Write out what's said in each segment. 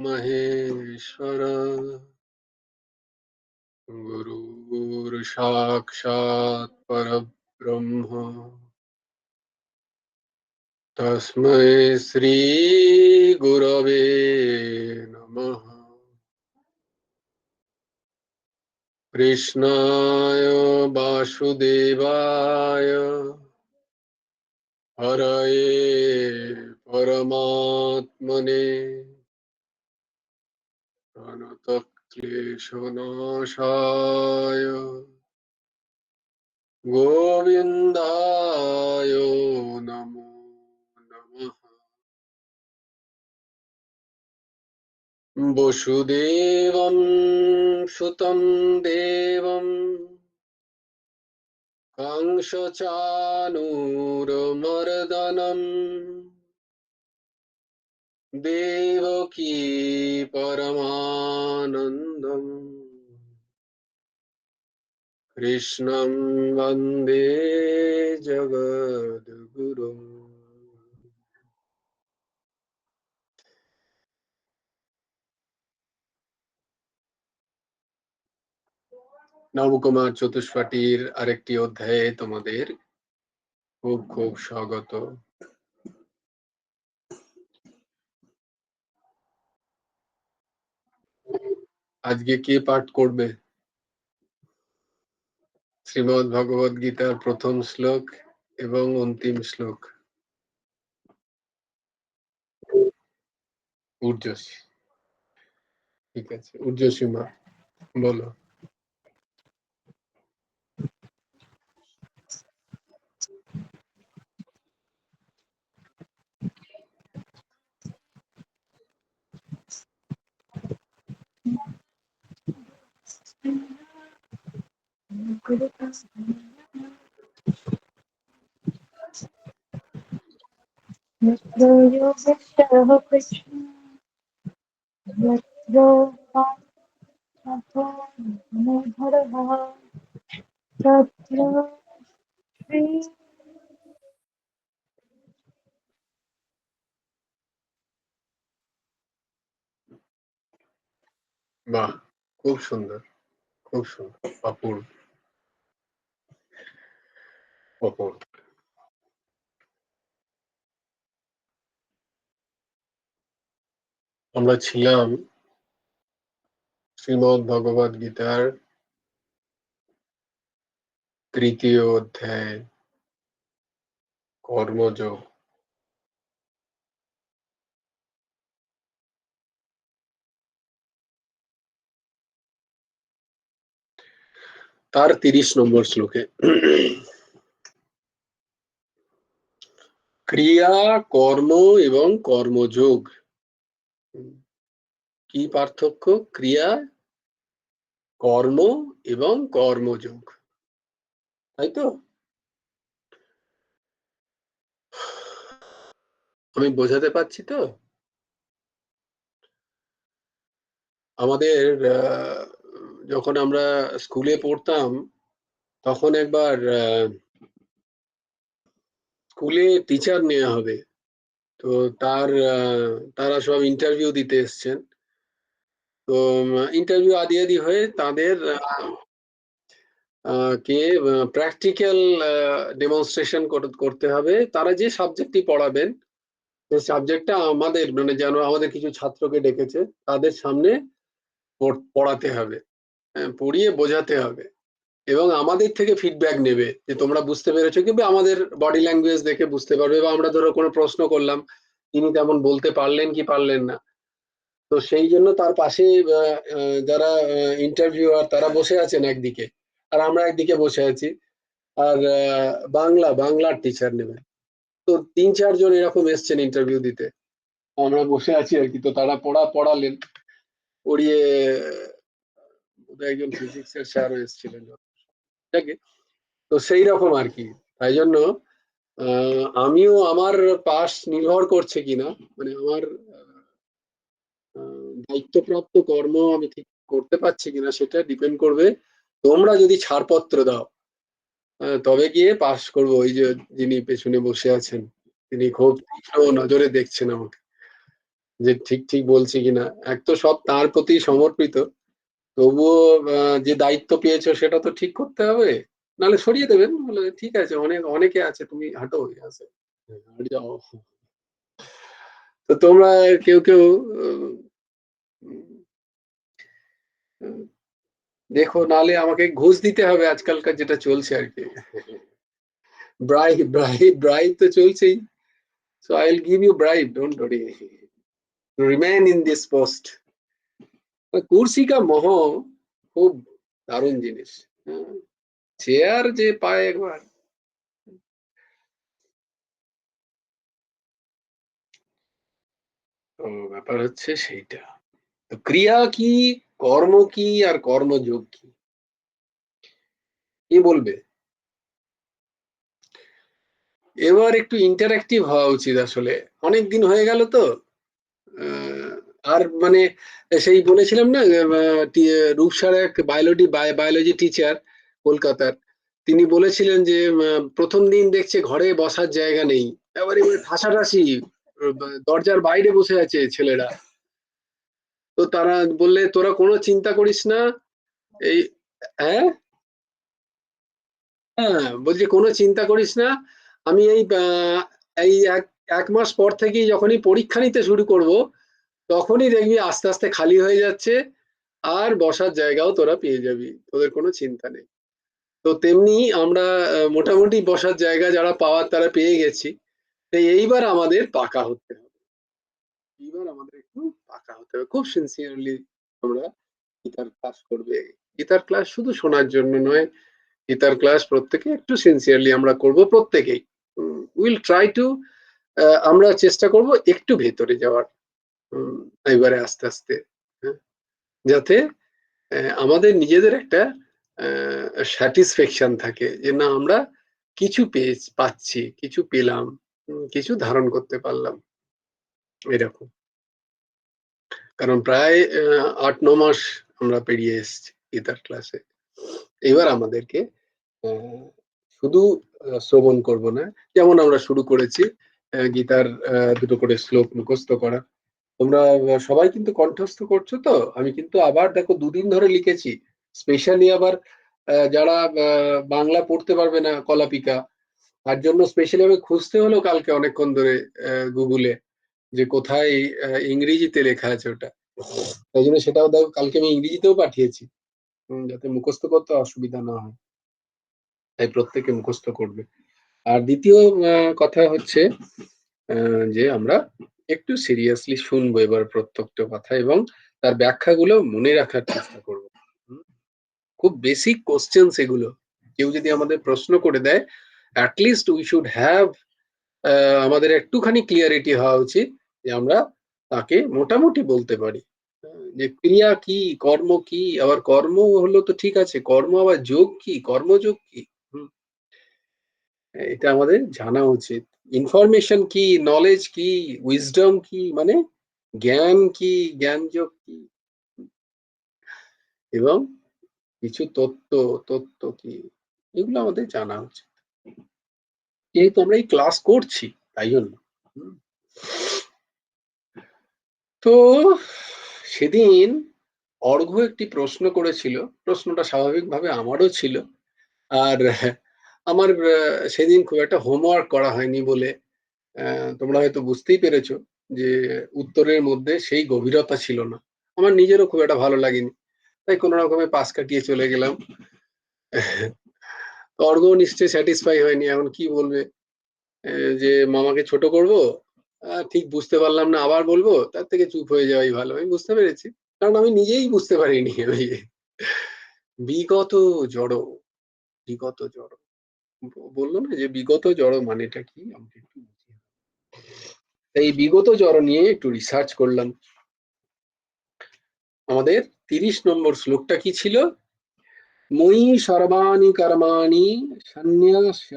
महेश्वर गुरुर्साक्षात् परब्रह्म तस्मै श्री गुरवे नमः। कृष्णाय वासुदेवाय हरये परमात्मने प्रणतक्लेशनाशाय गोविन्दाय नमो नमः। वसुदेवं सुतं देवं कंसचाणूरमर्दनम् देवकी परमानन्दम् कृष्णं वन्दे जगद्गुरुम्। নবকুমার চতুষ্পাঠীর আরেকটি অধ্যায়ে তোমাদের খুব খুব স্বাগত। আজকে কে পাঠ করবে? শ্রীমদ্ ভগবদ গীতার প্রথম শ্লোক এবং অন্তিম শ্লোক। ঊর্জশী, ঠিক আছে। ঊর্জশী মা বলো। বাহ, খুব সুন্দর, খুব সুন্দর, অপূর্ব অপূর্ব। আমরা ছিলাম শ্রীমদ্ ভগবদ গীতার তৃতীয় অধ্যায় কর্মযোগ। তার 30 নম্বর শ্লোকে ক্রিয়া, কর্ম এবং কর্মযোগ কি পার্থক্য? ক্রিয়া, কর্ম এবং কর্মযোগ, তাই তো? আমি বোঝাতে পারছি তো? আমাদের যখন আমরা স্কুলে পড়তাম তখন একবার স্কুলে টিচার নেওয়া হবে, তো তারা সব ইন্টারভিউ দিতে এসছেন। তো ইন্টারভিউ আদি আদি হয়ে তাদের কে প্র্যাকটিক্যাল ডেমনস্ট্রেশন করতে হবে। তারা যে সাবজেক্টটি পড়াবেন সেই সাবজেক্টটা আমাদের মানে যেন আমাদের কিছু ছাত্রকে ডেকেছে, তাদের সামনে পড়াতে হবে, পড়িয়ে বোঝাতে হবে এবং আমাদের থেকে ফিডব্যাক নেবে যে তোমরা বুঝতে পেরেছো, কিন্তু আমাদের বডি ল্যাঙ্গুয়েজ দেখে বুঝতে পারবে, বা আমরা ধরো কোনো প্রশ্ন করলাম তিনি তেমন বলতে পারলেন কি পারলেন না। তো সেই জন্য তার পাশে যারা ইন্টারভিউয়ার তারা বসে আছেন একদিকে, আর আমরা একদিকে বসে আছি, আর বাংলার টিচার নেবে। তো 3-4 জন এরকম এসছেন ইন্টারভিউ দিতে, আমরা বসে আছি আর কি। তো তারা পড়ালেন, পড়িয়ে একজন ফিজিক্স এর স্যারও এসেছিলেন, তো সেই রকম আর কি। তাই জন্য আমিও আমার পাস নির্ভর করছে কিনা, মানে আমার দায়িত্বপ্রাপ্ত কর্ম আমি ঠিক করতে পারছি কিনা সেটা ডিপেন্ড করবে। তোমরা যদি ছাড়পত্র দাও তবে গিয়ে পাস করবো। ওই যে যিনি পেছনে বসে আছেন তিনি খুব তীক্ষ্ণ নজরে দেখছেন আমাকে। যে ঠিক ঠিক বলছি কিনা। এক তো সব তার প্রতি সমর্পিত, তবুও যে দায়িত্ব পেয়েছো সেটা তো ঠিক করতে হবে, নাহলে সরিয়ে দেবেন, বলে ঠিক আছে অনেকে আছে, তুমি হাঁটো আছে, হাঁট যাও। তো তোমরা কেউ কেউ দেখো, নাহলে আমাকে ঘুষ দিতে হবে, আজকালকার যেটা চলছে আর কি, ব্রাইব তো চলছেই। So I'll give you bribe, don't worry, to remain in this post. কুর্সি কা মোহ খুব দারুণ জিনিস। চেয়ার যে পায় একবার, তো ব্যাপার হচ্ছে সেইটা। তো ক্রিয়া কি, কর্ম কি, আর কর্মযোগ কি, কে বলবে? এবার একটু ইন্টারঅ্যাক্টিভ হওয়া উচিত আসলে, অনেক দিন হয়ে গেল তো। আর মানে সেই বলেছিলাম না, রূপসার এক বায়োলজি টিচার কলকাতার, তিনি বলেছিলেন যে প্রথম দিন দেখছে ঘরে বসার জায়গা নেই, এবারে ঠাসাঠাসি, দরজার বাইরে বসে আছে ছেলেরা। তো তারা বললে, তোরা কোনো চিন্তা করিস না, এই, হ্যাঁ, হ্যাঁ, বলছে কোনো চিন্তা করিস না, আমি এই এক মাস পর থেকেই যখনই পরীক্ষা নিতে শুরু করব, তখনই দেখবি আস্তে আস্তে খালি হয়ে যাচ্ছে, আর বসার জায়গাও তোরা পেয়ে যাবি, তোদের কোনো চিন্তা নেই। তো তেমনি আমরা মোটামুটি বসার জায়গা যারা পাওয়ার তারা পেয়ে গেছি। তাই এইবার আমাদের পাকা হতে হবে, এইবার আমাদের একটু পাকা হতে হবে, খুব সিনসিয়ারলি আমরা গীতার ক্লাস করবে। গীতার ক্লাস শুধু শোনার জন্য নয়, গীতার ক্লাস প্রত্যেকে একটু সিনসিয়ারলি আমরা করব, প্রত্যেকেই উইল ট্রাই টু, আমরা চেষ্টা করব একটু ভেতরে যাওয়ার, এবারে আস্তে আস্তে, হ্যাঁ, যাতে আমাদের নিজেদের একটা স্যাটিসফ্যাকশন থাকে, যে না আমরা কিছু পাচ্ছি, কিছু পেলাম, কিছু ধারণ করতে পারলাম, এরকম। কারণ প্রায় 8-9 মাস আমরা পেরিয়ে এসেছি গীতার ক্লাসে। এবার আমাদেরকে আহ, শুধু শ্রবণ করব না, যেমন আমরা শুরু করেছি গীতার দুটো করে শ্লোক মুখস্থ করা। তোমরা সবাই কিন্তু কণ্ঠস্থ করছো তো, আমি কিন্তু আবার দেখো 2 দিন ধরে লিখেছি, স্পেশালি আবার যারা বাংলা পড়তে পারবে না কলাপিকা, তার জন্য স্পেশালি আমি খুঁজতে হলো কালকে অনেকক্ষণ ধরে গুগলে, যে কোথায় ইংরেজিতে লেখা আছে ওটা। তাই জন্য সেটাও দেখো কালকে আমি ইংরেজিতেও পাঠিয়েছি, যাতে মুখস্থ করতে অসুবিধা না হয়, তাই প্রত্যেকে মুখস্থ করবে। আর দ্বিতীয় কথা হচ্ছে যে আমরা একটু সিরিয়াসলি শুনবো এবার প্রত্যেকটা কথা, এবং তার ব্যাখ্যাগুলো মনে রাখার চেষ্টা করব। খুব বেসিক কোশ্চেন এগুলো, কেউ যদি আমাদের প্রশ্ন করে দেয়, অ্যাটলিস্ট উই শুড হ্যাভ, আমাদের একটুখানি ক্লিয়ারিটি হওয়া উচিত, যে আমরা তাকে মোটামুটি বলতে পারি যে ক্রিয়া কি, কর্ম কি, আবার কর্ম হলো তো ঠিক আছে, কর্ম আবার যোগ কি, কর্মযোগ কি, এটা আমাদের জানা উচিত। ইনফরমেশন কি, নলেজ কি, উইজডম কি, মানে জ্ঞান কি, জ্ঞানযোগ কি, এবং কিছু তত্ত্ব কি, এগুলো আমাদের জানা উচিত, যেহেতু আমরা এই ক্লাস করছি, তাই জন্য। হুম। তো সেদিন অর্ঘ্য একটি প্রশ্ন করেছিল, প্রশ্নটা স্বাভাবিকভাবে আমারও ছিল। আর আমার সেদিন খুব একটা হোমওয়ার্ক করা হয়নি বলে তোমরা হয়তো বুঝতেই পেরেছো যে উত্তরের মধ্যে সেই গভীরতা ছিল না, আমার নিজেরও খুব একটা ভালো লাগেনি, তাই কোনো রকমে পাশ কাটিয়ে চলে গেলাম। অর্ঘ্য নিশ্চয়ই স্যাটিসফাই হয়নি, এখন কি বলবে, যে মামাকে ছোট করব, ঠিক বুঝতে পারলাম না, আবার বলবো, তার থেকে চুপ হয়ে যাওয়াই ভালো, আমি বুঝতে পেরেছি, কারণ আমি নিজেই বুঝতে পারিনি। ওই বিগত জড়, বিগত জড় বললো না, যে বিগত জড় মানেটা কি, আমাকে একটু বুঝিয়ে দাও। এই বিগত জড় নিয়ে একটু রিসার্চ করলাম। আমাদের 30 নম্বর শ্লোকটা কি ছিল? ময়ি সর্বাণি কর্মাণি সন্ন্যাস্য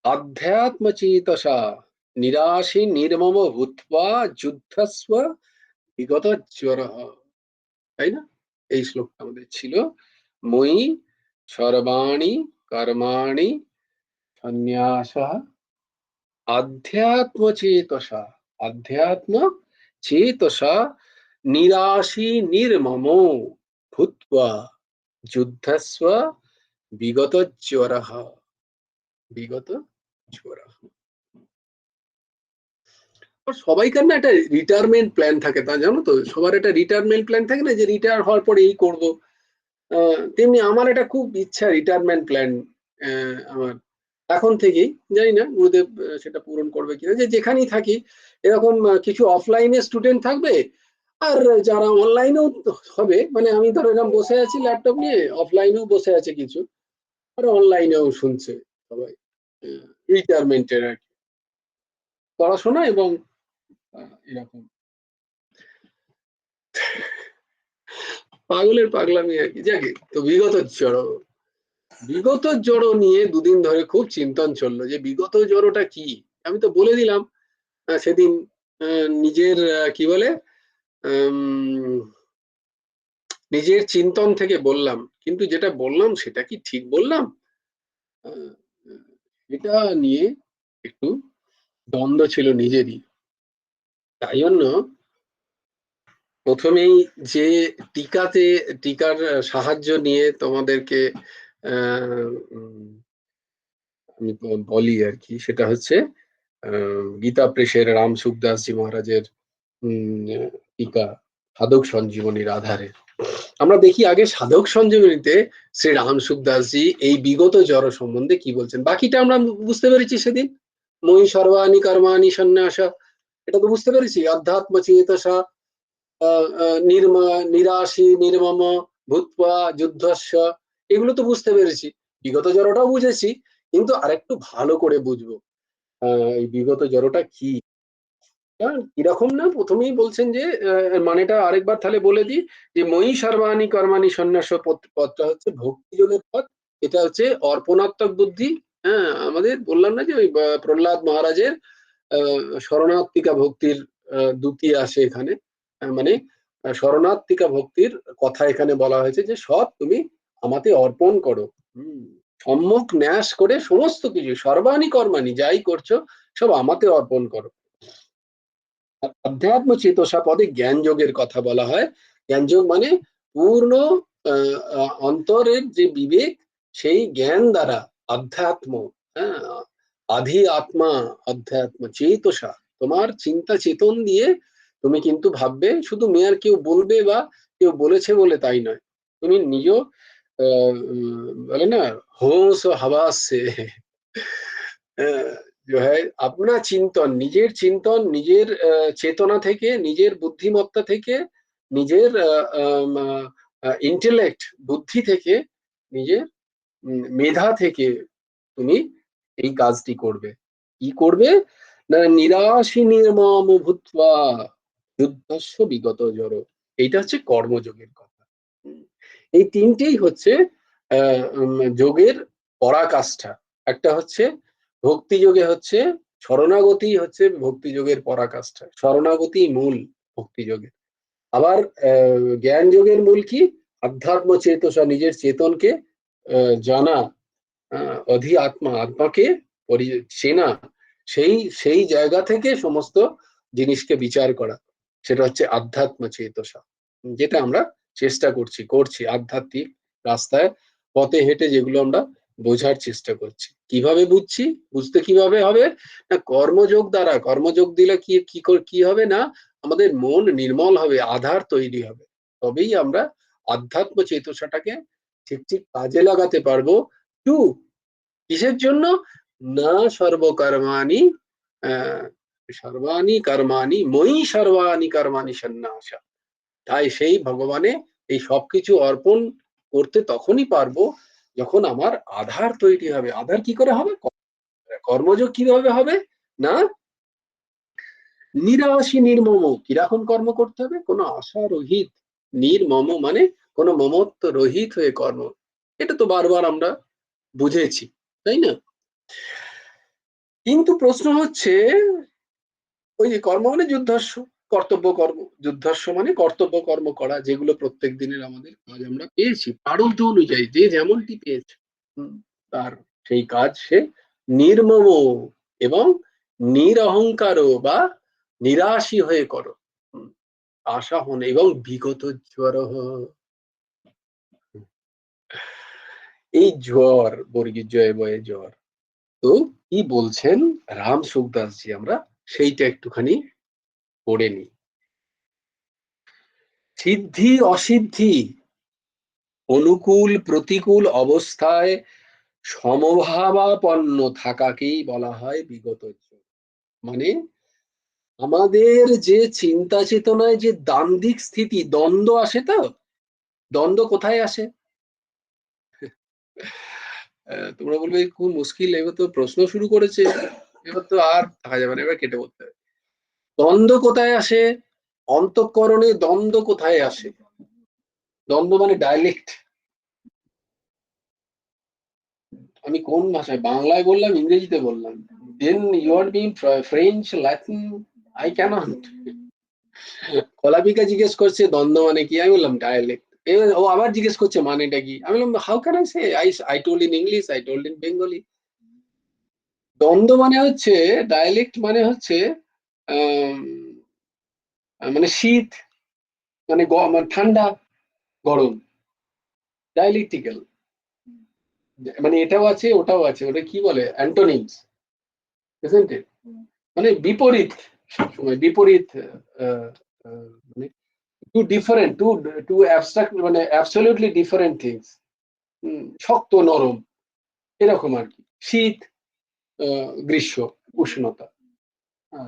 আধ্যাত্মচেতসা নিরাশী নির্মম ভূত্বা যুদ্ধস্ব বিগত জ্বর, তাই না? এই শ্লোকটা আমাদের ছিল, মই সর্বাণি কর্মাণি সন্ন্যাস আধ্যাত্মচেতসা, আধ্যাত্ম চেতসা নিরাশী নির্মম ভূত্বা যুদ্ধস্ব বিগত জ্বরঃ। বিগত জ্বরঃ। সবাইকার না একটা রিটায়ারমেন্ট প্ল্যান থাকে, তা জানো তো, সবার একটা রিটায়ারমেন্ট প্ল্যান থাকে না, যে রিটায়ার হওয়ার পরে এই করব। তেমনি আমার একটা খুব ইচ্ছা রিটায়ারমেন্ট প্ল্যান আমার এখন থেকেই। জানি না গুরুদেব সেটা পূরণ করবে কিনা, যে যেখানেই থাকি এরকম কিছু অফলাইনে স্টুডেন্ট থাকবে, আর যারা অনলাইনেও হবে, মানে আমি ধরো এরকম বসে আছি ল্যাপটপ নিয়ে, অফলাইনেও বসে আছে কিছু, আর অনলাইনেও শুনছে সবাই রিটায়ারমেন্টের আর কি পড়াশোনা এবং এরকম পাগলের পাগলামি আর কি। যাকে তো বিগত জড়ো নিয়ে দুদিন ধরে খুব চিন্তন চললো, যে বিগত জড়োটা কি। আমি তো বলে দিলাম সেদিন নিজের কি বলে নিজের চিন্তন থেকে বললাম, কিন্তু যেটা বললাম সেটা কি ঠিক বললাম, এটা নিয়ে একটু দ্বন্দ্ব ছিল নিজেরই। তাই জন্য প্রথমেই যে টিকার সাহায্য নিয়ে তোমাদেরকে আমি বলি আর কি, সেটা হচ্ছে গীতা প্রেসের রাম সুখদাসজি মহারাজের টিকা সাধক সঞ্জীবনীর আধারে। আমরা দেখি আগে সাধক সঞ্জীবনীতে শ্রী রাম সুখদাসজি এই বিগত জড় সম্বন্ধে কি বলছেন। বাকিটা আমরা বুঝতে পেরেছি সেদিন, মই সর্বাণি কর্মাণি সন্ন্যাসা, এটা তো বুঝতে পেরেছি। অধ্যাত্ম চেতসা নিরাশী নির্মম ভূত্বা যুদ্ধস্য, এগুলো তো বুঝতে পেরেছি। বিগত জড়টাও বুঝেছি, কিন্তু আরেকটু ভালো করে বুঝবো এই বিগত জড়টা কি। কিরকম না, প্রথমেই বলছেন যে মানেটা আরেকবার তাহলে বলে দিই, যে মই সর্বাণি কর্মাণি সন্ন্যাস পথটা হচ্ছে ভক্তি যোগের পথ। এটা হচ্ছে অর্পণাত্মক বুদ্ধি। হ্যাঁ, আমাদের বললাম না যে ওই প্রহ্লাদ মহারাজের শরণার্থিকা ভক্তির দ্বিতীয় আসে এখানে। মানে শরণার্থিকা ভক্তির কথা এখানে বলা হয়েছে, যে সব তুমি আমাতে অর্পণ করো। সম্যক ন্যাস করে সমস্ত কিছু সর্বাণি কর্মাণি যাই করছো সব আমাতে অর্পণ করো। আধ্যাত্ম চেতসা পদে জ্ঞান যোগের কথা বলা হয়। জ্ঞান যোগ মানে পূর্ণ অন্তরের যে বিবেক, সেই জ্ঞান দ্বারা আধ্যাত্ম, হ্যাঁ, আধি আত্মা, আধ্যাত্ম চেতসা, তোমার চিন্তা চেতন দিয়ে তুমি কিন্তু ভাববে। শুধু মেয়ার কেউ বলবে বা কেউ বলেছে বলে তাই নয়, তুমি নিজ বলে না হোশ ও হাবাস সে जो है अपना চিন্তন নিজের চেতনা থেকে, নিজের বুদ্ধিমত্তা থেকে, নিজের ইন্টেলেক্ট বুদ্ধি থেকে, নিজের মেধা থেকে তুমি এই কাজটি করবে। কি করবে না, নিরাশী নির্মম ভূত্বা যুদ্ধস্য বিগত জড়। এইটা হচ্ছে কর্মযোগের কথা। এই তিনটেই হচ্ছে যোগের পরাকাষ্ঠা। একটা হচ্ছে ভক্তি যোগে হচ্ছে শরণাগতি, হচ্ছে ভক্তি যোগের পরাকাষ্ঠা, শরণাগতি মূল ভক্তি যোগের। আবার জ্ঞান যোগের মূল কি, আধ্যাত্ম চেতসা, নিজের চেতনকে জানা, অধি আত্মা, আত্মাকে চেনা, সেই সেই জায়গা থেকে সমস্ত জিনিসকে বিচার করা, সেটা হচ্ছে আধ্যাত্ম চেতসা, যেটা আমরা চেষ্টা করছি আধ্যাত্মিক রাস্তায় পথে হেঁটে, যেগুলো আমরা বোঝার চেষ্টা করছি। কিভাবে বুঝছি, বুঝতে কিভাবে হবে না, কর্মযোগ দ্বারা। কর্মযোগ দিলে কি হবে না, আমাদের মন নির্মল হবে, আধার তৈরি হবে, তবেই আমরা আধ্যাত্ম চেতসাটাকে ঠিক ঠিক কাজে লাগাতে পারবো। টু কিসের জন্য না, সর্বকর্মাণি সর্বাণি কর্মাণি মই সর্বাণি কর্মাণি সন্ন্যাসা। তাই সেই ভগবানে এই সবকিছু অর্পণ করতে তখনই পারবো যখন আমার আধার তৈরি হবে। আধার কি করে হবে, কর্মযোগ কিভাবে হবে না, নিরাশী নির্মম। কিরকম কর্ম করতে হবে, কোনো আশা রহিত, নির্মম মানে কোনো মমত্ব রহিত হয়ে কর্ম। এটা তো বারবার আমরা বুঝেছি, তাই না। কিন্তু প্রশ্ন হচ্ছে, ওই যে কর্ম মানে যুদ্ধাশ্ব, কর্তব্য কর্ম, যুদ্ধাশ্ব মানে কর্তব্য কর্ম করা, যেগুলো প্রত্যেক দিনের আমাদের কাজ আমরা পেয়েছি প্রারব্ধ অনুযায়ী, যে যেমনটি পেয়েছে তার সেই কাজ সে নির্মম এবং নিরহংকার বা নিরাশী হয়ে করো। আশা হন এবং বিগত জ্বর, এই জ্বর বর্গীর জয়ে বয়ে জ্বর। তো কি বলছেন রাম সুখদাসজি, আমরা সেইটা একটুখানি পড়ে নিই। সিদ্ধি অসিদ্ধি অনুকূল প্রতিকূল অবস্থায় সমভাবাপন্ন থাকাকেই বলা হয় বিগত জ্বর। মানে আমাদের যে চিন্তা চেতনায় যে দ্বান্দ্বিক স্থিতি, দ্বন্দ্ব আসে, তো দ্বন্দ্ব কোথায় আসে? তোমরা বলবে খুব মুশকিল, এবার তো প্রশ্ন শুরু করেছে, এবার তো আর থাকা যাবে না, এবার কেটে বলতে হবে। দ্বন্দ্ব কোথায় আসে? অন্তঃকরণে দ্বন্দ্ব কোথায় আসে? দ্বন্দ্ব মানে ডায়ালেক্ট। আমি কোন ভাষায়, বাংলায় বললাম, ইংরেজিতে বললাম, then you are being French, Latin, I can't. কলাপিকা জিজ্ঞেস করছে দ্বন্দ্ব মানে কি, আমি বললাম ডায়ালেক্ট। ও আবার জিজ্ঞেস করছে মানেটা কি, আমি বললাম how can I say, I told in English, I told in Bengali. দ্বন্দ্ব মানে হচ্ছে, ডায়ালেক্ট মানে হচ্ছে আম, মানে শীত, মানে মানে ঠান্ডা, গরম, ডায়ালেক্টিক্যাল। মানে এটাও আছে ওটাও আছে, ওটা কি বলে, অ্যান্টোনিমস, ইজন্ট ইট? মানে বিপরীত, সবসময় বিপরীত, আহ, মানে টু ডিফারেন্ট, টু অ্যাবস্ট্রাক্ট, মানে অ্যাবসলিউটলি ডিফারেন্ট থিংস। শক্ত নরম, এরকম আর কি। শীত, গ্রীষ্ম, উষ্ণতা।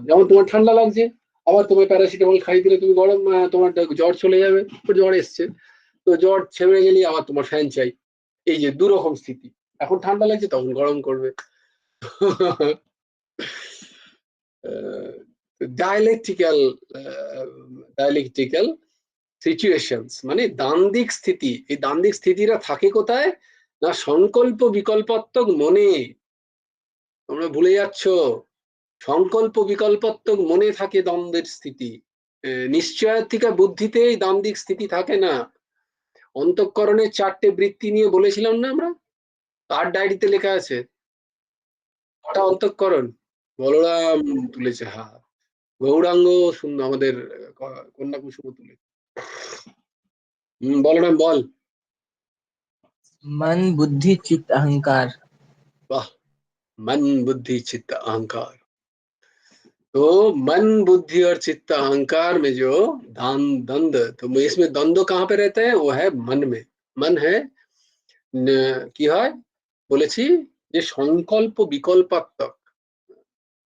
যেমন তোমার ঠান্ডা লাগছে, আবার তোমার প্যারাসিটামল খাইয়ে দিলে তুমি গরম, তোমার জ্বর চলে যাবে, জ্বর এসছে, তো জ্বর ছেড়ে গেলে আবার তোমার ফ্যান চাই। এই যে দুরকম স্থিতি, এখন ঠান্ডা লাগছে তখন গরম করবে। ডায়ালেকটিক্যাল, ডায়ালেকটিক্যাল সিচুয়েশনস মানে দ্বান্দ্বিক স্থিতি। এই দ্বান্দ্বিক স্থিতিরা থাকে কোথায়? না সংকল্প বিকল্পাত্মক মনে। তোমরা ভুলে যাচ্ছ, সংকল্প বিকল্পাত্মক মনে থাকে দ্বন্দ্বের স্থিতি। নিশ্চয়াত্মিকা বুদ্ধিতে এই দ্বান্দ্বিক স্থিতি থাকে না। অন্তঃকরণের 4টে বৃত্তি নিয়ে বলেছিলাম না আমরা, তার ডায়েরিতে লেখা আছে কটা অন্তঃকরণ। বলরাম তুলেছে হাত, গৌরাঙ্গ সুন্দর, আমাদের কন্যা কুসুম তুলে। বলরাম বল। मन बुद्धि चित्त अहंकार। वाह, मन बुद्धि चित्त अहंकार। तो मन बुद्धि और चित्त अहंकार में जो द्वंद्व, तो इसमें द्वंद्व कहाँ पे रहता है? वो है मन में। मन है কি হয় বলেছি, যে সংকল্প বিকল্পাত্মক।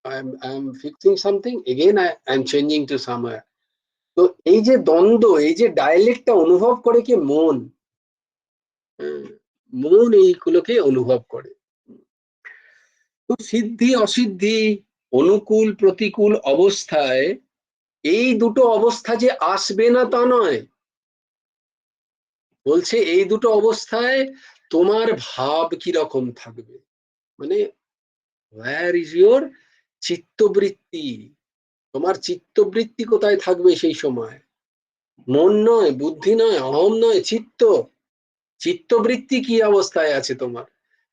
I am fixing something again, I am changing to somewhere. তো এই যে দ্বন্দ্ব, এই যে ডায়ালেক্টটা অনুভব করে কি মন। মন এইগুলোকে অনুভব করে। তো সিদ্ধি অসিদ্ধি, অনুকূল প্রতিকূল অবস্থায়, এই দুটো অবস্থা যে আসবে না তা নয়। বলছে এই দুটো অবস্থায় তোমার ভাব কিরকম থাকবে, মানে where is your চিত্তবৃত্তি, তোমার চিত্তবৃত্তি কোথায় থাকবে সেই সময়। মন নয়, বুদ্ধি নয়, অহম নয়, চিত্ত। চিত্তবৃত্তি কি অবস্থায় আছে তোমার?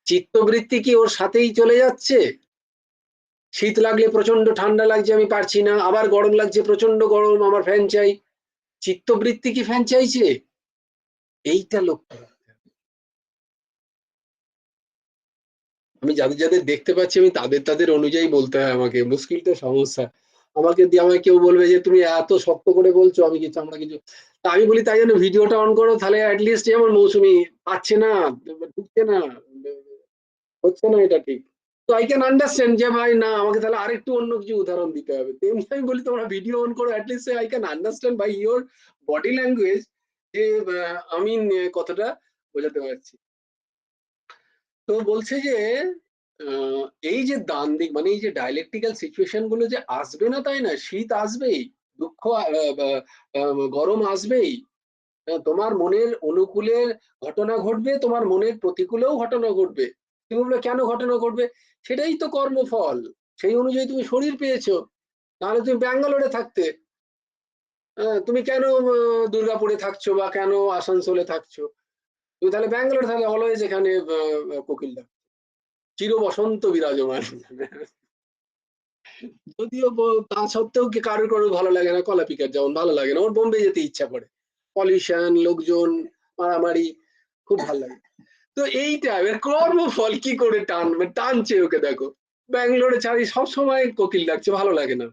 চিত্তবৃত্তি কি ওর সাথেই চলে যাচ্ছে? শীত লাগলে প্রচন্ড ঠান্ডা লাগছে আমি পারছি না, আবার গরম লাগছে প্রচন্ড গরম, আমার ফ্যান চাই। চিত্তবৃত্তি কি ফ্যান চাইছে? এইটা লক্ষ্য রাখতে হবে। আমি যাদের যাদের দেখতে পাচ্ছি, আমি তাদের তাদের অনুযায়ী বলতে হয় আমাকে, মুশকিল তো সমস্যা। আমাকে দিয়ে আমাকে কেউ বলবে যে তুমি এত শক্ত করে বলছো, আমি কিছু, আমরা কিছু, তা আমি বলি তাই জন্য ভিডিওটা অন করো, তাহলে অ্যাটলিস্ট যেমন মৌসুমি পাচ্ছে না, ঢুকছে না, হচ্ছে না, এটা ঠিক। তো আই ক্যান আন্ডারস্ট্যান্ড যে ভাই না, আমাকে তাহলে আরেকটু অন্য কিছু উদাহরণ দিতে হবে। তেমনি আমি বলি তোমরা ভিডিও অন করো, at least I can understand by your body language যে আমি কতটা বোঝাতে পারছি। তো বলছে যে এই যে দ্বান্দ্বিক, মানে এই যে ডায়ালেকটিক্যাল সিচুয়েশন গুলো যে আসবে না তাই না, শীত আসবেই, দুঃখ, গরম আসবেই, তোমার মনের অনুকূলে ঘটনা ঘটবে, তোমার মনের প্রতিকূলেও ঘটনা ঘটবে। তুমি বলবে কেন ঘটনা ঘটবে? সেটাই তো কর্মফল, সেই অনুযায়ী তুমি শরীর পেয়েছো, নাহলে তুমি ব্যাঙ্গালোরে থাকতে। তুমি কেন দুর্গাপুরে থাকছো বা কেন আসানসোলে থাকছো? তুমি তাহলে ব্যাঙ্গালোরে থাকলে অলওয়েজ এখানে কোকিল ডাক, চির বসন্ত বিরাজমান। যদিও তা সত্ত্বেও কি কারোর কারোর ভালো লাগে না, কলা পিকার যেমন ভালো লাগে না, ওর বোম্বে যেতে ইচ্ছা করে, পলিউশন, লোকজন, মারামারি, খুব ভালো লাগে। তো এইটা এবার কর্মফল কি করে টানছে ওকে দেখো, ব্যাঙ্গালোরে ছাড়ি সবসময় কোকিল ডাকছে, ভালো লাগে না।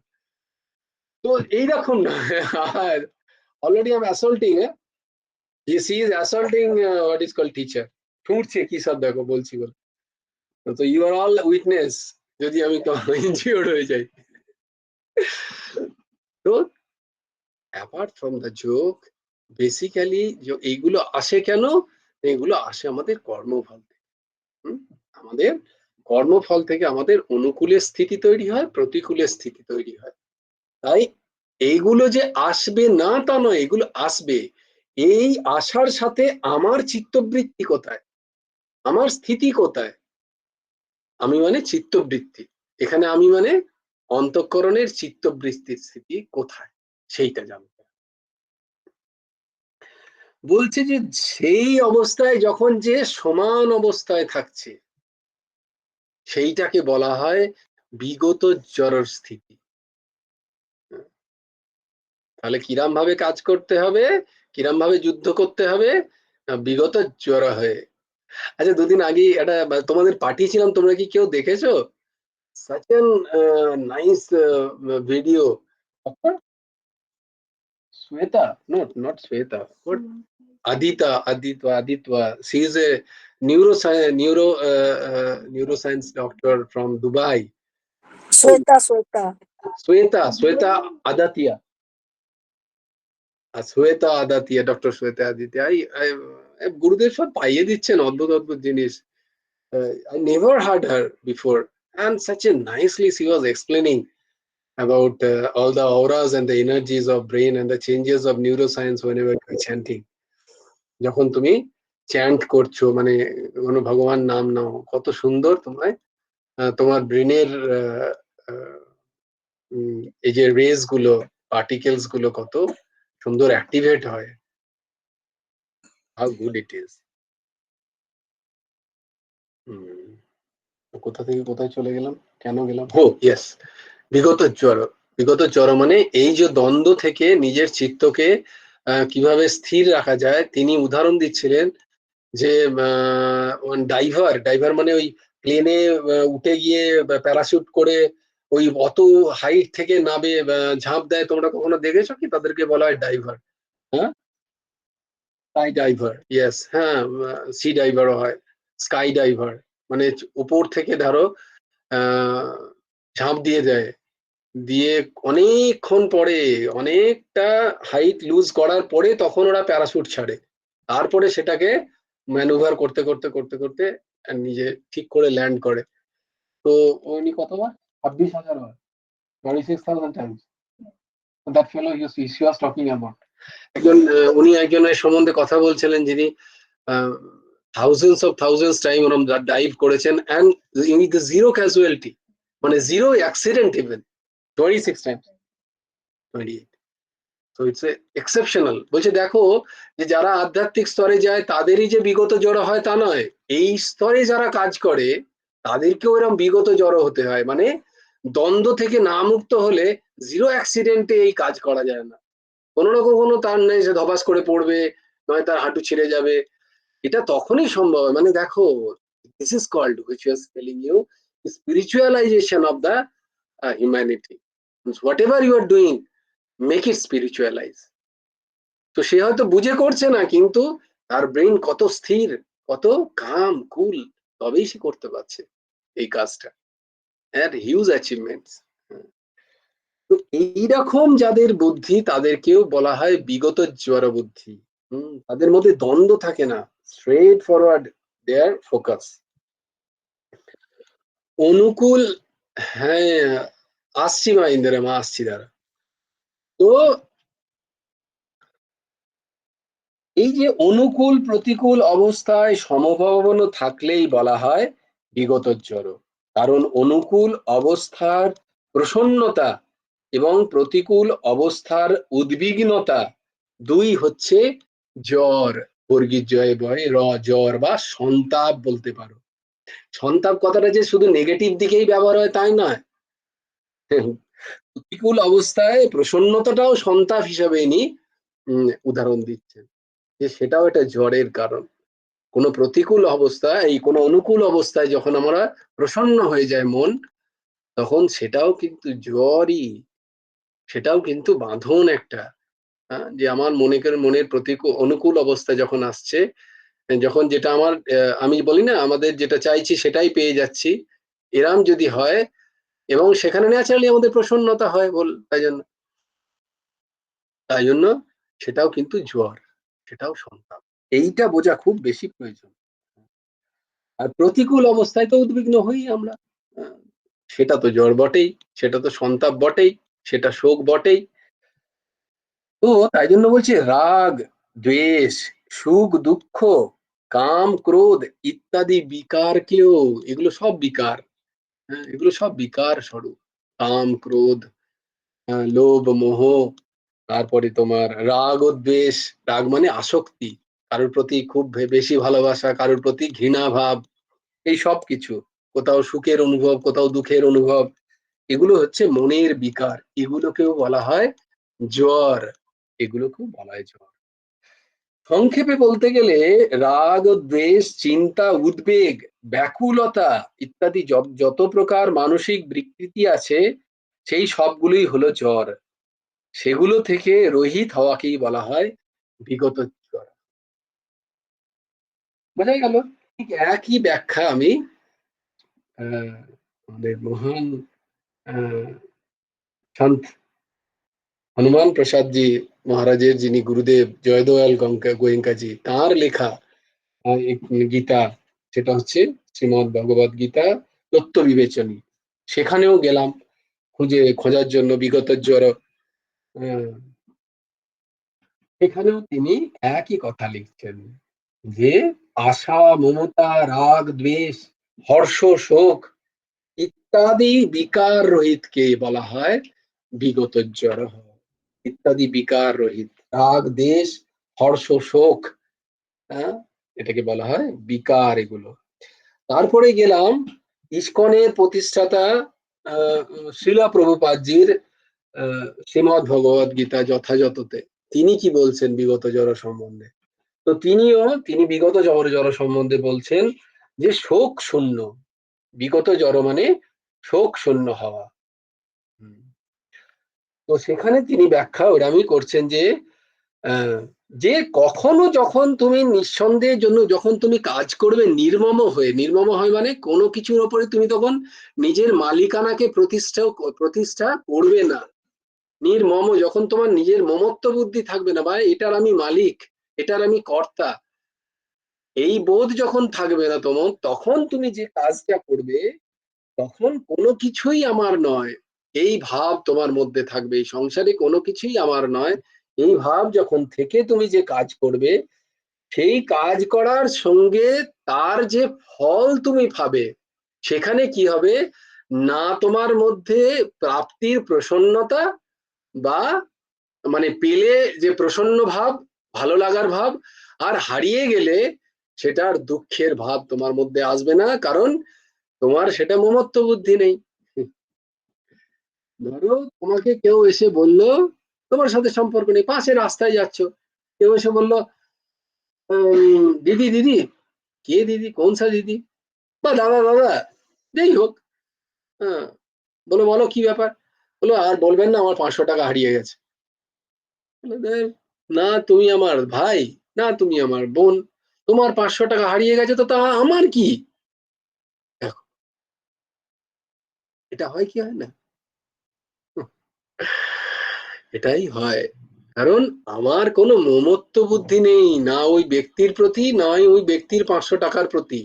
তো এইরকম না, অলরেডি আমি assaulting she is assaulting what is called teacher, ছুটছে কি সব দেখো বলছি বল। তো ইউ আর অল উইটনেস যদি আমি ইনজিওর্ড হয়ে যাই। তো apart from the joke, basically এইগুলো আসে কেন, এগুলো আসে আমাদের কর্মফল থেকে। আমাদের কর্মফল থেকে আমাদের অনুকূলের স্থিতি তৈরি হয়, প্রতিকূলের স্থিতি তৈরি হয়। তাই এইগুলো যে আসবে না তা নয়, এগুলো আসবে। এই আসার সাথে আমার চিত্তবৃত্তি কোথায়, আমার স্থিতি কোথায়, আমি মানে চিত্তবৃত্তি, এখানে আমি মানে অন্তঃকরণের চিত্তবৃত্তির স্থিতি কোথায়, সেইটা জানতে হবে। বলছে যে সেই অবস্থায় যখন যে সমান অবস্থায় থাকছে, সেইটাকে বলা হয় বিগত জড়র স্থিতি। তাহলে কিরম ভাবে কাজ করতে হবে, কিরম ভাবে যুদ্ধ করতে হবে, বিগত জ্বর হয়ে। আচ্ছা, দুদিন আগে একটা তোমাদের পাঠিয়েছিলাম, তোমরা কি কেউ দেখেছো? such an nice video. Sweta, not Sweta, what? Aditya. She is a neuroscience doctor from Dubai. Sweta. Sweta Aditya. Shweta Aditya, doctor Shweta Aditya. গুরুদেব সব পাইয়ে দিচ্ছেন অদ্ভুত অদ্ভুত জিনিস। I never heard her before, and such a nicely she was explaining about all the auras and the energies of brain and the changes of neuroscience whenever you are chanting. যখন তুমি chant করছো, মানে কোনো ভগবান নাম নাও, কত সুন্দর তোমায় তোমার ব্রেনের এই যে রেজ গুলো, পার্টিকেলস গুলো কত সুন্দর অ্যাক্টিভেট হয়। How good it is. কোথা থেকে কোথায় চলে গেলাম, কেন গেলাম? হো ইয়েস, বিগত জ্বর। বিগত জ্বর মানে এই যে দ্বন্দ্ব থেকে নিজের চিত্তকে কিভাবে স্থির রাখা যায়, তিনি উদাহরণ দিচ্ছিলেন যে ডাইভার মানে ওই প্লেনে উঠে গিয়ে প্যারাশুট করে ওই অত হাইট থেকে নামে ঝাঁপ দেয়, তোমরা কখনো দেখেছো কি? তাদেরকে বলা হয় ডাইভার। হ্যাঁ, স্কাই ডাইভার, ইয়েস, হ্যাঁ, সি ডাইভারও হয়, স্কাই ডাইভার মানে উপর থেকে ধরো ঝাঁপ দিয়ে দেয়, দিয়ে অনেকক্ষণ পরে, অনেকটা হাইট লুজ করার পরে তখন ওরা প্যারাশুট ছাড়ে, তারপরে সেটাকে ম্যানুভার করতে করতে করতে করতে নিজে ঠিক করে ল্যান্ড করে। তো উনি কতবার, 26,000 বার, 26,000 Times that fellow he was talking about. একজন উনি একজনের সম্বন্ধে কথা বলছিলেন যিনি থাউজেন্ডস টাইম ওরম ডাইভ করেছেন, অ্যান্ড উইথ জিরো ক্যাজুয়ালিটি, মানে জিরো অ্যাক্সিডেন্ট ইভেন, 26 টাইমস, 28। তো ইটস এক্সেপশনাল। বলছে দেখো, যে যারা আধ্যাত্মিক স্তরে যায় তাদেরই যে বিগত জড়ো হয় তা নয়, এই স্তরে যারা কাজ করে তাদেরকেও এরকম বিগত জড়ো হতে হয়। মানে দ্বন্দ্ব থেকে না মুক্ত হলে জিরো অ্যাক্সিডেন্টে এই কাজ করা যায় না, কোনো না কখনো তার নেই সে ধপাস করে পড়বে, নয় তার হাঁটু ছিঁড়ে যাবে। এটা তখনই সম্ভব হয়, মানে দেখো, this is called, which was telling you, spiritualisation of the humanity. Whatever you are doing, make it spiritualise. তো সে হয়তো বুঝে করছে না, কিন্তু তার ব্রেন কত স্থির, কত কাম কুল, তবেই সে করতে পারছে এই কাজটা। এর হিউজ অ্যাচিভমেন্টস। তো এইরকম যাদের বুদ্ধি তাদেরকেও বলা হয় বিগত জ্বর বুদ্ধি। তাদের মধ্যে দ্বন্দ্ব থাকে না, স্ট্রেট ফরওয়ার্ড দেয়ার ফোকাস। অনুকূল, হ্যাঁ আসছি মা ইন্দিরা মা, আসছি দাঁড়া। তো এই যে অনুকূল প্রতিকূল অবস্থায় সমভাবাপন্ন থাকলেই বলা হয় বিগত জ্বর। কারণ অনুকূল অবস্থার প্রসন্নতা এবং প্রতিকূল অবস্থার উদ্বিগ্নতা দুই হচ্ছে জ্বর। বর্গীর জয় বয় র, জ্বর বা সন্তাপ বলতে পারো। সন্তাপ কথাটা যে শুধু নেগেটিভ দিকেই ব্যবহার হয় তাই নয়, প্রতিকূল অবস্থায় প্রসন্নতাটাও সন্তাপ হিসাবে ইনি উদাহরণ দিচ্ছেন, যে সেটাও একটা জ্বরের কারণ। কোনো প্রতিকূল অবস্থায়, এই কোনো অনুকূল অবস্থায় যখন আমরা প্রসন্ন হয়ে যায় মন, তখন সেটাও কিন্তু জ্বরই, সেটাও কিন্তু বাঁধন একটা। যে আমার মনের অনুকূল অবস্থা যখন আসছে, যখন যেটা আমার আমি বলি না আমাদের যেটা চাইছি সেটাই পেয়ে যাচ্ছি, এরম যদি হয়, এবং সেখানে ন্যাচারালি আমাদের প্রসন্নতা হয় তাই জন্য সেটাও কিন্তু জ্বর, সেটাও সন্তাপ। এইটা বোঝা খুব বেশি প্রয়োজন। আর প্রতিকূল অবস্থায় তো উদ্বিগ্ন হই আমরা, আহ, সেটা তো জ্বর বটেই, সেটা তো সন্তাপ বটেই, সেটা শোক বটেই। তো তাই জন্য বলছি রাগ, দ্বেষ, সুখ, দুঃখ, কাম, ক্রোধ ইত্যাদি বিকারকেও, এগুলো সব বিকার, হ্যাঁ, এগুলো সব বিকার স্বরূপ। কাম, ক্রোধ, লোভ, মোহ, তারপরে তোমার রাগ ও দ্বেষ। রাগ মানে আসক্তি, কারোর প্রতি খুব বেশি ভালোবাসা, কারোর প্রতি ঘৃণা ভাব, এই সব কিছু, কোথাও সুখের অনুভব, কোথাও দুঃখের অনুভব, এগুলো হচ্ছে মনের বিকার, এগুলোকেও বলা হয় জ্বর, এগুলোকেও বলা হয় জ্বর। সংক্ষেপে বলতে গেলে রাগ, দ্বেষ, চিন্তা, উদ্বেগ, ব্যাকুলতা ইত্যাদি যত প্রকার মানসিক বিকৃতি আছে, সেই সবগুলোই হলো জ্বর। সেগুলো থেকে রহিত হওয়াকেই বলা হয় বিগত জ্বর। বোঝা গেল? ঠিক একই ব্যাখ্যা আমি আমাদের মহান সন্ত হনুমান প্রসাদ জি মহারাজের, যিনি গুরুদেব জয়দয়াল গোয়েঙ্কাজি, তাঁর লেখা এক গীতা, সেটা হচ্ছে শ্রীমদ ভগবদ গীতা তত্ত্ব বিবেচনী। সেখানেও গেলাম খোঁজার জন্য বিগত জ্বর। এখানেও তিনি একই কথা লিখছেন, যে আশা, মমতা, রাগ, দ্বেষ, হর্ষ, শোক ইত্যাদি বিকার রহিতকে বলা হয় বিগত জ্বর। ইত্যাদি বিকার রহিত, রাগ, দ্বেষ, হর্ষ, শোক, হ্যাঁ, এটাকে বলা হয় বিকার, এগুলো। তারপরে গেলাম ইসকনের প্রতিষ্ঠাতা শ্রীলা প্রভুপাদজির শ্রীমদ ভগবদ গীতা যথাযথতে তিনি কি বলছেন বিগত জ্বর সম্বন্ধে। তো তিনি বিগত জ্বর সম্বন্ধে বলছেন যে শোক শূন্য, বিগত জ্বর মানে শোক শূন্য হওয়া। তো সেখানে তিনি ব্যাখ্যা ওরামই করছেন যে যে কখনো যখন তুমি নিঃসন্দেহের জন্য যখন তুমি কাজ করবে নির্মম হয় মানে কোনো কিছুর ওপরে তুমি তখন নিজের মালিকানাকে প্রতিষ্ঠা করবে না। নির্মম, যখন তোমার নিজের মমত্ব বুদ্ধি থাকবে না, বা এটার আমি মালিক, এটার আমি কর্তা, এই বোধ যখন থাকবে না তোমার, তখন তুমি যে কাজটা করবে, তখন কোনো কিছুই আমার নয়, এই ভাব তোমার মধ্যে থাকবে। এই সংসারে কোনো কিছুই আমার নয়, এই ভাব যখন থেকে তুমি যে কাজ করবে, সেই কাজ করার সঙ্গে তার যে ফল তুমি পাবে, সেখানে কি হবে না, তোমার মধ্যে প্রাপ্তির প্রসন্নতা, বা মানে পেলে যে প্রসন্ন ভাব, ভালো লাগার ভাব, আর হারিয়ে গেলে সেটার দুঃখের ভাব তোমার মধ্যে আসবে না, কারণ তোমার সেটা মমত্ব বুদ্ধি নেই। ধরো তোমাকে কেউ এসে বলল, তোমার সাথে সম্পর্ক নেই, পাশে রাস্তায় যাচ্ছ, কেউ এসে বলল দিদি দিদি, কে দিদি, কোন সা দিদি, বা দাদা দাদা, যেই হোক, হ্যাঁ, বলো বলো কি ব্যাপার, বলো আর বলবেন না, আমার 500 টাকা হারিয়ে গেছে। না তুমি আমার ভাই, না তুমি আমার বোন, তোমার 500 টাকা হারিয়ে গেছে, তো তা আমার কি? দেখো, এটা হয় কি হয় না? এটাই হয়, কারণ আমার কোনো মমত্ব বুদ্ধি নেই, না ওই ব্যক্তির প্রতি, নয় ওই ব্যক্তির 500 টাকার প্রতি,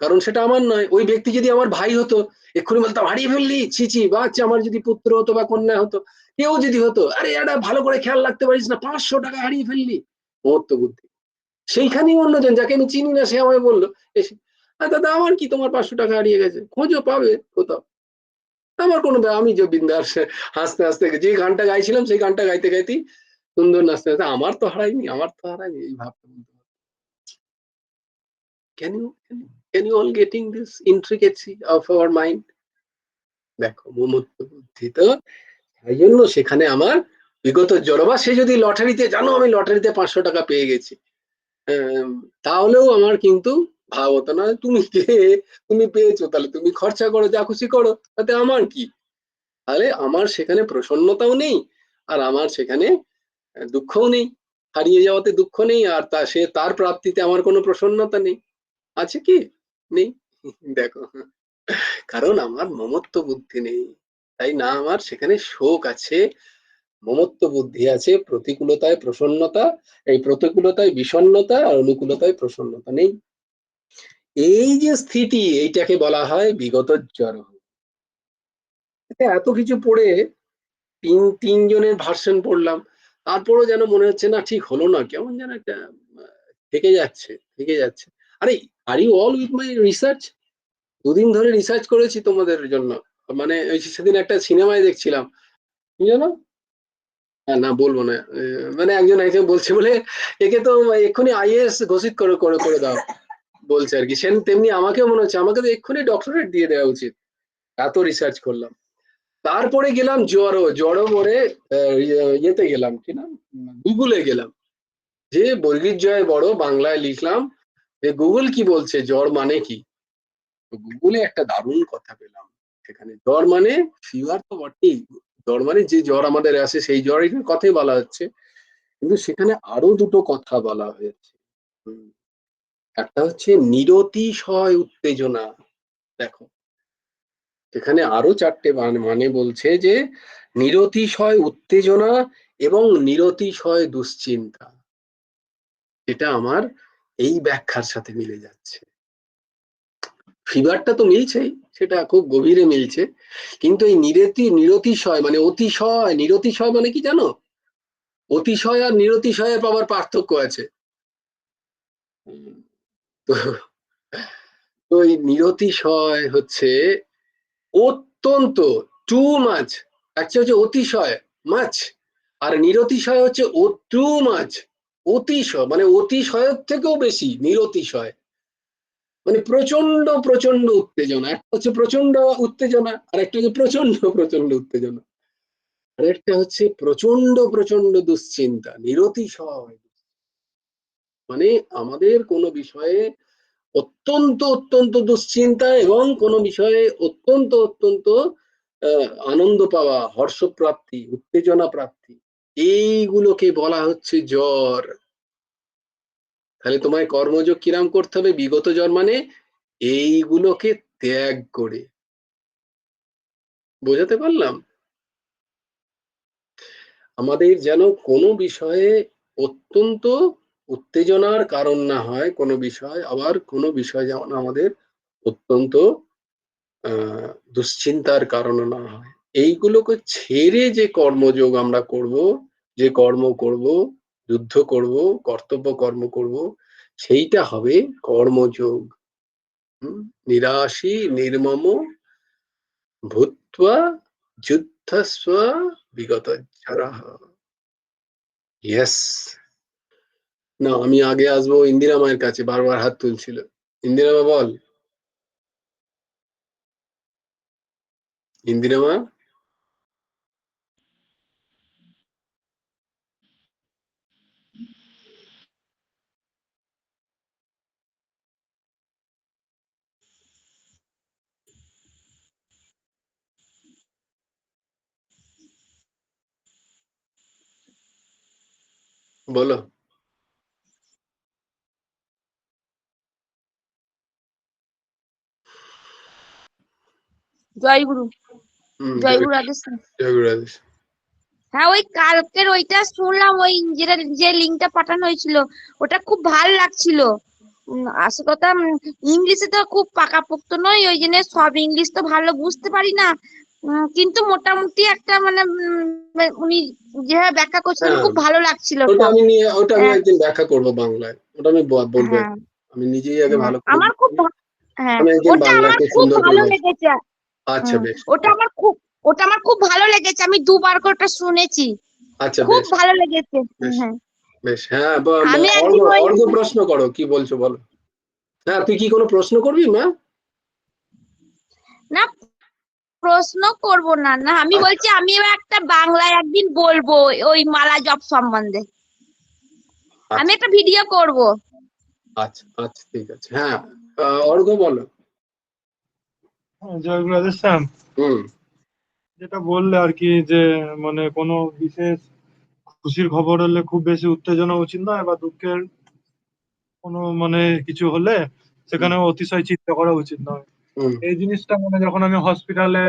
কারণ সেটা আমার নয়। ওই ব্যক্তি যদি আমার ভাই হতো, এক্ষুনি বলতাম হারিয়ে ফেললি, ছি ছি, বা আমার যদি পুত্র হতো বা কন্যা হতো, কেউ যদি হতো, আরে এটা ভালো করে খেয়াল রাখতে পারিস না, 500 টাকা হারিয়ে ফেললি, মমত্ব বুদ্ধি। সেইখানেই অন্যজন যাকে আমি চিনি না, সে আমায় বললো এসে, দাদা আমার কি, তোমার 500 টাকা হারিয়ে গেছে, খোঁজো পাবে কোথাও, আমার কোনো আমি যে বিন্দাস হাসতে হাসতে যে গানটা গাইছিলাম, সেই গানটা গাইতে গাইতেই সুন্দর নাচতে নাচতে, আমার তো হারাইনি, আমার তো হারাইনি, এই ভাবতে বলতে। Can you all getting this intricacy of our mind? দেখো মমত্ব বুদ্ধি তো, তাই জন্য সেখানে আমার বিগত জড়বা, সে যদি লটারিতে, জানো আমি লটারিতে 500 টাকা পেয়ে গেছি, তাহলেও আমার কিন্তু ভাব হতো না, তুমি পেয়েছো তাহলে তুমি খরচা করো, যা খুশি করো, তাতে আমার কি। তাহলে আমার সেখানে প্রসন্নতাও নেই, আর আমার সেখানে দুঃখও নেই, হারিয়ে যাওয়াতে দুঃখ নেই, আর তার প্রাপ্তিতে আমার কোনো প্রসন্নতা নেই, আছে কি? নেই। দেখো, কারণ আমার মমত্ব বুদ্ধি নেই, তাই না আমার সেখানে শোক আছে, মমত্ব বুদ্ধি আছে, প্রতিকূলতায় প্রসন্নতা, এই প্রতিকূলতায় বিষণ্ণতা, আর অনুকূলতায় প্রসন্নতা নেই। এই যে স্থিতি, এইটাকে বলা হয় বিগত জ্বর। এত কিছু পড়ে তিনজনের ভার্সন পড়লাম, তারপরও যেন মনে হচ্ছে না ঠিক হলো না, কেমন যেন একটা থেকে যাচ্ছে। আরে, are you all with my research? 2 দিন ধরে রিসার্চ করেছি তোমাদের জন্য, মানে ওই সেদিন একটা সিনেমায় দেখছিলাম, কি জানো, হ্যাঁ না বলবো না, মানে একজন বলছে বলে একে তো এক্ষুনি আইএএস ঘোষিত করে করে করে দাও বলছে আর কি, সে তেমনি আমাকেও মনে হচ্ছে আমাকে তো এক্ষুনি ডক্টরেট দিয়ে দেওয়া উচিত, এত রিসার্চ করলাম। তারপরে গেলাম জড়ো মরে ইয়েতে গেলাম, কি নাম, গুগলে গেলাম, যে বর্গীর বড় বাংলায় লিখলাম যে গুগল কি বলছে জ্বর মানে কি। তো গুগলে একটা দারুণ কথা পেলাম, সেখানে জ্বর মানে ফিভার তো বটেই, জ্বর মানে যে জ্বর আমাদের আসে সেই জ্বরের কথাই বলা হচ্ছে, কিন্তু সেখানে আরো দুটো কথা বলা হয়েছে। হুম, একটা হচ্ছে নিরতিশয় উত্তেজনা। দেখো, এখানে আরো 4টে মানে বলছে যে নিরতিশয় উত্তেজনা এবং নিরতিশয় দুশ্চিন্তা, এটা আমার এই ব্যাখ্যার সাথে মিলে যাচ্ছে। ফিভারটা তো মিলছেই, সেটা খুব গভীরে মিলছে, কিন্তু এই নিরতিশয় মানে অতিশয়, নিরতিশয় মানে কি জানো, অতিশয় আর নিরতিশয়ে পাওয়ার পার্থক্য আছে। তো তো এই নিরতিশয় হচ্ছে অত্যন্ত, টু মাছ, একটা হচ্ছে অতিশয় মাছ, আর নিরতিশয় হচ্ছে টু মাছ, অতিশয় মানে অতিশয়ের থেকেও বেশি, নিরতিশয় মানে প্রচন্ড প্রচন্ড উত্তেজনা, একটা হচ্ছে প্রচন্ড উত্তেজনা, আর একটা হচ্ছে প্রচন্ড প্রচন্ড উত্তেজনা, আর একটা হচ্ছে প্রচন্ড প্রচন্ড দুশ্চিন্তা, নিরতিশয়। মানে আমাদের কোনো বিষয়ে অত্যন্ত অত্যন্ত দুশ্চিন্তা এবং কোনো বিষয়ে অত্যন্ত অত্যন্ত আনন্দ পাওয়া, হর্ষপ্রাপ্তি, উত্তেজনা প্রাপ্তি, এইগুলোকে বলা হচ্ছে জ্বর। তাহলে তোমায় কর্মযোগ কিরাম করতে হবে বিগত জ্বর মানে এইগুলোকে ত্যাগ করে। বোঝাতে পারলাম? আমাদের যেন কোনো বিষয়ে অত্যন্ত উত্তেজনার কারণ না হয় কোনো বিষয়, আবার কোনো বিষয় যেমন আমাদের অত্যন্ত দুশ্চিন্তার কারণ না হয়। এইগুলোকে ছেড়ে যে কর্মযোগ আমরা করব, যে কর্ম করব, যুদ্ধ করব, কর্তব্য কর্ম করব, সেইটা হবে কর্মযোগ। নিরাশী নির্মম ভূত্বা যুদ্ধস্ব বিগত জরাহ। ইয়েস। না, আমি আগে আসবো ইন্দিরা মায়ের কাছে, বারবার হাত তুলছিল। ইন্দিরা মা বল, ইন্দিরা মা বলো। জয়গুরু। হম, জয়গুরু রাধেশ। জয় গুরু রাধেশ। হ্যাঁ, ওই কালকের ওইটা শুনলাম, ওই যেটা যে লিঙ্কটা পাঠানো হয়েছিল, ওটা খুব ভাল লাগছিল। আসল কথা, ইংলিশে তো খুব পাকাপোক্ত নয়, ওই জন্য সব ইংলিশ তো ভালো বুঝতে পারি না। কিন্তু মোটামুটি একটা মানে উনি যেভাবে ব্যাখ্যা করছিলেন হ্যাঁ, খুব ভালো লাগছিল ওটা সব। আমি আহ, একদিন ব্যাখ্যা করবো বাংলায়, ওটা আমি বলবো হ্যাঁ, একদিন। আমি নিজেই আগে হ্যাঁ, ভালো করে আমার খুব বুঝি, হ্যাঁ, আমি একদিন ওটা বাংলা আমার খুব খুব সুন্দর করে ভালো বলবো। লেগেছে। আচ্ছা, বেশ। ওটা আমার খুব, ওটা আমার খুব ভালো লেগেছে, আমি দুবার করে ওটা শুনেছি। আচ্ছা, খুব বেশ ভালো লেগেছে। বেশ হ্যাঁ, বেশ। হ্যাঁ, আমি অর্ঘ একদিন ওই অর্ঘ প্রশ্ন করো, কি বলছো বলো। হ্যাঁ, তুই কি কোনো প্রশ্ন করবি মা? না, প্রশ্ন করব না, না আমি আচ্ছা। বলছি আমি একটা বাংলায় একদিন বলবো ওই মালা জপ সম্বন্ধে, আমি আচ্ছা একটা ভিডিও করব। আচ্ছা আচ্ছা ঠিক আছে। হ্যাঁ, অর্ঘ্য বলো। জয় গুরু রাধেশ্যাম। হুম যেটা বললে আর কি, যে মানে কোনো বিশেষ খুশির খবর হলে খুব বেশি উত্তেজনা উচিত নয়, বা দুঃখের কোনো মানে কিছু হলে সেখানে অতিশয় চিন্তা করা উচিত নয়। হুম এই জিনিসটা মানে যখন আমি হসপিটালে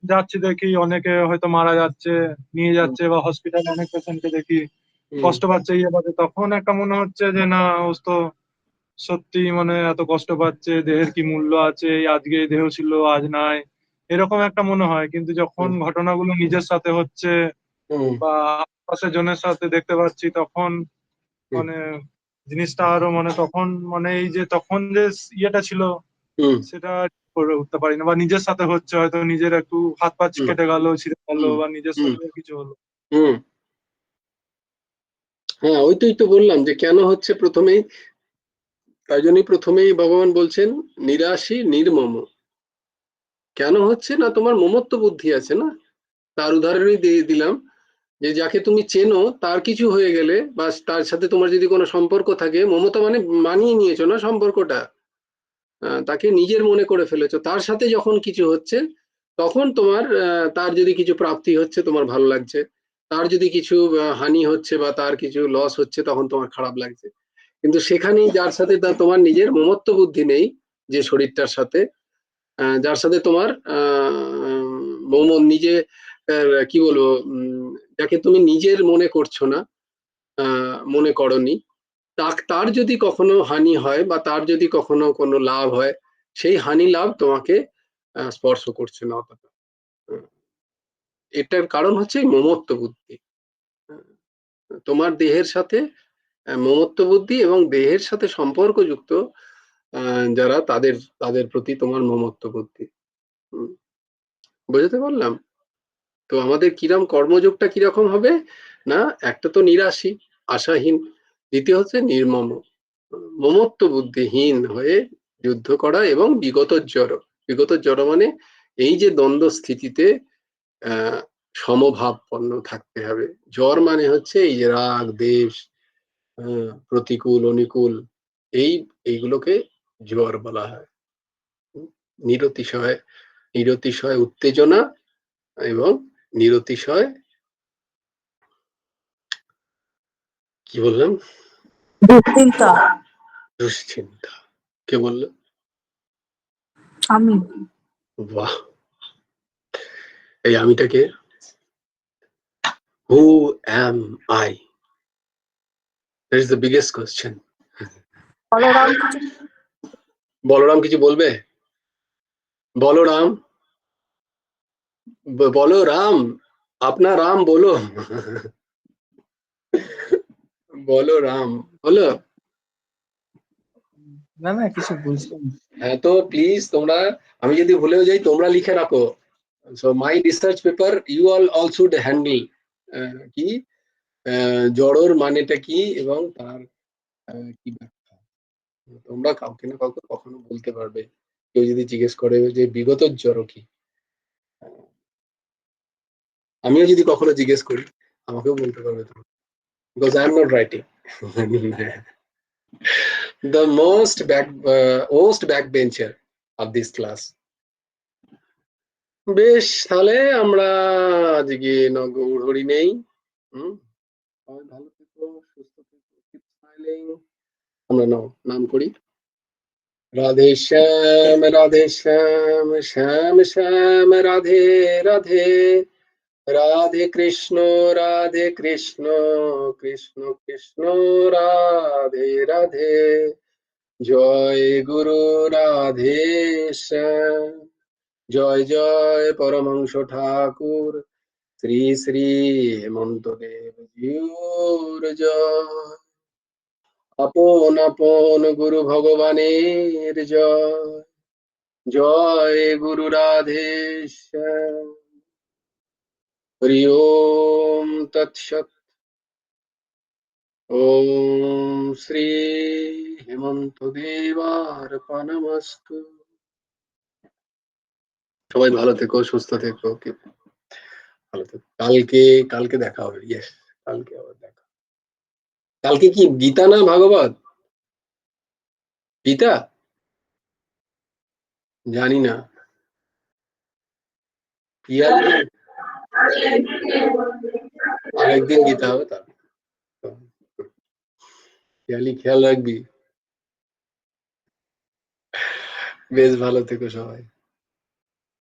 যাচ্ছি দেখি অনেকে হয়তো মারা যাচ্ছে, নিয়ে যাচ্ছে, বা হসপিটালে অনেক পেশেন্টকে দেখি হুম কষ্ট পাচ্ছে, ইয়ে পাচ্ছে, তখন একটা মনে হচ্ছে যে না, ও তো সত্যি মানে এত কষ্ট পাচ্ছে, দেহের কি মূল্য আছে, এই আজকে এই দেহ ছিল আজ নাই, এরকম একটা মনে হয়। কিন্তু যখন হুম ঘটনাগুলো নিজের সাথে হচ্ছে হুম বা আশেপাশের জনের সাথে দেখতে পাচ্ছি, তখন হুম মানে জিনিসটা আরো মানে তখন মানে এই যে তখন যে ইয়েটা ছিল হুম সেটা করে উঠতে পারি না, বা নিজের সাথে হচ্ছে হয়তো নিজের একটু হাত পা হুম কেটে গেল, ছিঁড়ে গেল, হুম বা নিজের হুম শরীরে কিছু হলো। হুম হ্যাঁ, ওইটাই তো বললাম যে কেন হচ্ছে প্রথমেই, তাই জন্যই প্রথমেই ভগবান বলছেন নিরাশী নির্মম। কেন হচ্ছে না, তোমার মমত্ব বুদ্ধি আছে না। তার উদাহরণই দিয়ে দিলাম যে যাকে তুমি চেনো তার কিছু হয়ে গেলে বা তার সাথে তোমার যদি কোনো সম্পর্ক থাকে, মমতা মানে মানিয়ে নিয়েছো না সম্পর্কটা, তাকে নিজের মনে করে ফেলেছো, তার সাথে যখন কিছু হচ্ছে তখন তোমার তার যদি কিছু প্রাপ্তি হচ্ছে তোমার ভালো লাগছে, তার যদি কিছু হানি হচ্ছে বা তার কিছু লস হচ্ছে তখন তোমার খারাপ লাগছে। কিন্তু সেখানেই যার সাথে তোমার নিজের মমত্ব বুদ্ধি নেই, যে শরীরটার সাথে, যার সাথে তোমার নিজে কি বলবো, যাকে তুমি নিজের মনে করছো না, মনে করনি, তার যদি কখনো হানি হয় বা তার যদি কখনো কোনো লাভ হয়, সেই হানি লাভ তোমাকে স্পর্শ করছে না অতটা। আহ, এটার কারণ হচ্ছে এই মমত্ব বুদ্ধি। আহ, তোমার দেহের সাথে মমত্ব বুদ্ধি এবং দেহের সাথে সম্পর্কযুক্ত যারা, তাদের তাদের প্রতি তোমার মমত্ব বুদ্ধি। হুম, বুঝতে পারলাম। তো আমাদের কিরম কর্মযোগটা কিরকম হবে, না একটা তো নিরাশী আশাহীন, দ্বিতীয় হচ্ছে নির্মম, মমত্ব বুদ্ধিহীন হয়ে যুদ্ধ করা, এবং বিগত জড়। বিগত জড় মানে এই যে দ্বন্দ্ব স্থিতিতে আহ সমভাবপন্ন থাকতে হবে। জ্বর মানে হচ্ছে এই যে রাগ দেশ, প্রতিকূল অনুকূল, এইগুলোকে জ্বর বলা হয়। নিরতিশয়, নিরতিশয় উত্তেজনা এবং নিরতিশয় কি বললাম, দুশ্চিন্তা। দুশ্চিন্তা। কে বললো? আমি। বাহ, এই আমিটাকে, who am I, that is the biggest question. Balaram কিছু। বলরাম কিছু বলবে? বলরাম, বলো রাম, আপনা রাম বলো। বলো রাম, বলো। না না কিছু বলছিলাম না। হ্যাঁ তো প্লিজ তোমরা, আমি যদি ভুলেও যাই তোমরা লিখে রাখো। So my research paper you all should handle, কি জড়োর মানেটা কি এবং তার কি ব্যাখ্যা। তোমরা কাউকে না কাউকে কখনো বলতে পারবে, কেউ যদি জিজ্ঞেস করে যে বিগত জড়ো কি, আমিও যদি কখনো জিজ্ঞেস করি আমাকেও বলতে পারবে তোমরা, because I am not writing. The most backbencher of this class. বেশ, তাহলে আমরা আজকে নগরহরি নেই। সবাই ভালো থেকো, সুস্থ থেকো, keep smiling. আমরা নাম করি রাধে শ্যাম শ্যাম শ্যাম রাধে রাধে, রাধে কৃষ্ণ কৃষ্ণ কৃষ্ণ রাধে রাধে। জয় গুরু রাধে শ্যাম। জয় জয় পরমংশ ঠাকুর শ্রী শ্রী হেমন্ত দেব জিউর জয়। আপন আপন গুরু ভগবানের জয়। জয় গুরু রাধে শ্যাম। হরি ওম তৎসৎ। ওম শ্রী হেমন্ত দেবার্পণমস্তু। সবাই ভালো থেকো, সুস্থ থেকো, ভালো থেকো। কালকে দেখা হবে। ইয়েস, কালকে আবার দেখা। কালকে কি গীতা না ভাগবত? গীতা জানি না। পিয়ালি আরেকদিন গীতা হবে। তার পিয়ালি খেয়াল রাখবি। বেশ ভালো থেকো সবাই।